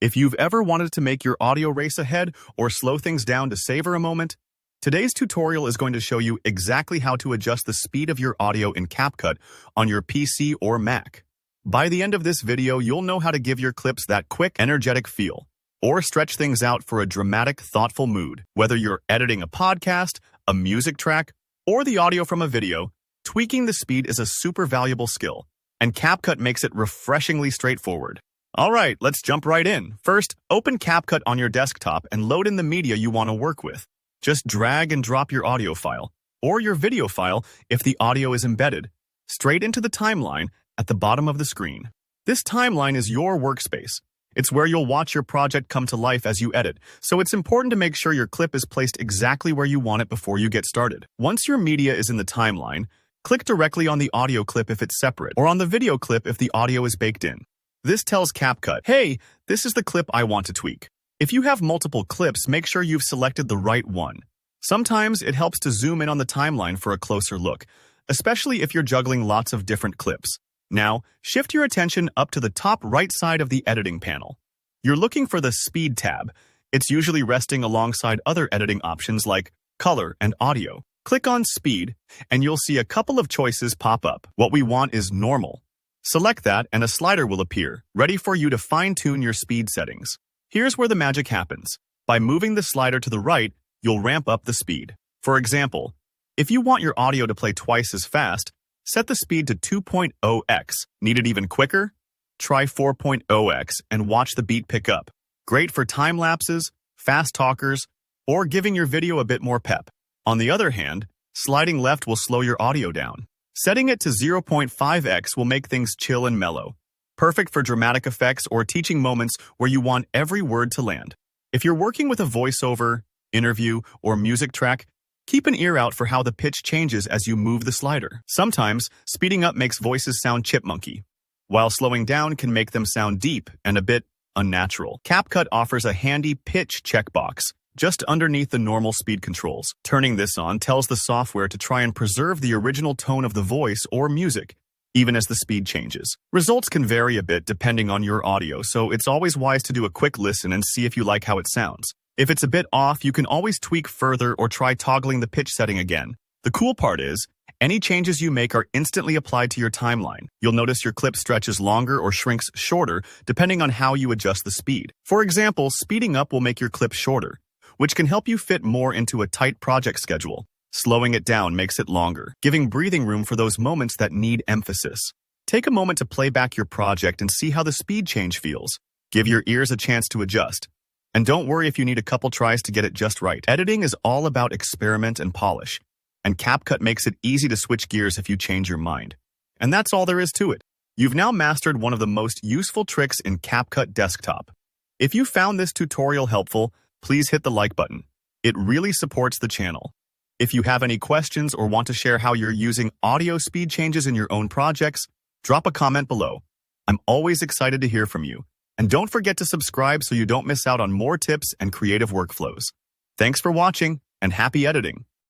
If you've ever wanted to make your audio race ahead or slow things down to savor a moment, today's tutorial is going to show you exactly how to adjust the speed of your audio in CapCut on your PC or Mac. By the end of this video, you'll know how to give your clips that quick, energetic feel, or stretch things out for a dramatic, thoughtful mood. Whether you're editing a podcast, a music track, or the audio from a video, tweaking the speed is a super valuable skill, and CapCut makes it refreshingly straightforward. All right, let's jump right in. First, open CapCut on your desktop and load in the media you want to work with. Just drag and drop your audio file, or your video file if the audio is embedded, straight into the timeline at the bottom of the screen. This timeline is your workspace. It's where you'll watch your project come to life as you edit, so it's important to make sure your clip is placed exactly where you want it before you get started. Once your media is in the timeline, click directly on the audio clip if it's separate, or on the video clip if the audio is baked in. This tells CapCut, hey, this is the clip I want to tweak. If you have multiple clips, make sure you've selected the right one. Sometimes it helps to zoom in on the timeline for a closer look, especially if you're juggling lots of different clips. Now, shift your attention up to the top right side of the editing panel. You're looking for the Speed tab. It's usually resting alongside other editing options like Color and Audio. Click on Speed, and you'll see a couple of choices pop up. What we want is Normal. Select that, and a slider will appear, ready for you to fine-tune your speed settings. Here's where the magic happens. By moving the slider to the right, you'll ramp up the speed. For example, if you want your audio to play twice as fast, set the speed to 2.0x. Need it even quicker? Try 4.0x and watch the beat pick up. Great for time lapses, fast talkers, or giving your video a bit more pep. On the other hand, sliding left will slow your audio down. Setting it to 0.5x will make things chill and mellow, perfect for dramatic effects or teaching moments where you want every word to land. If you're working with a voiceover, interview, or music track, keep an ear out for how the pitch changes as you move the slider. Sometimes, speeding up makes voices sound chipmunky, while slowing down can make them sound deep and a bit unnatural. CapCut offers a handy pitch checkbox just underneath the normal speed controls. Turning this on tells the software to try and preserve the original tone of the voice or music, even as the speed changes. Results can vary a bit depending on your audio, so it's always wise to do a quick listen and see if you like how it sounds. If it's a bit off, you can always tweak further or try toggling the pitch setting again. The cool part is, any changes you make are instantly applied to your timeline. You'll notice your clip stretches longer or shrinks shorter depending on how you adjust the speed. For example, speeding up will make your clip shorter, which can help you fit more into a tight project schedule. Slowing it down makes it longer, giving breathing room for those moments that need emphasis. Take a moment to play back your project and see how the speed change feels. Give your ears a chance to adjust. And don't worry if you need a couple tries to get it just right. Editing is all about experiment and polish, and CapCut makes it easy to switch gears if you change your mind. And that's all there is to it. You've now mastered one of the most useful tricks in CapCut Desktop. If you found this tutorial helpful, please hit the like button. It really supports the channel. If you have any questions or want to share how you're using audio speed changes in your own projects, drop a comment below. I'm always excited to hear from you. And don't forget to subscribe so you don't miss out on more tips and creative workflows. Thanks for watching, and happy editing!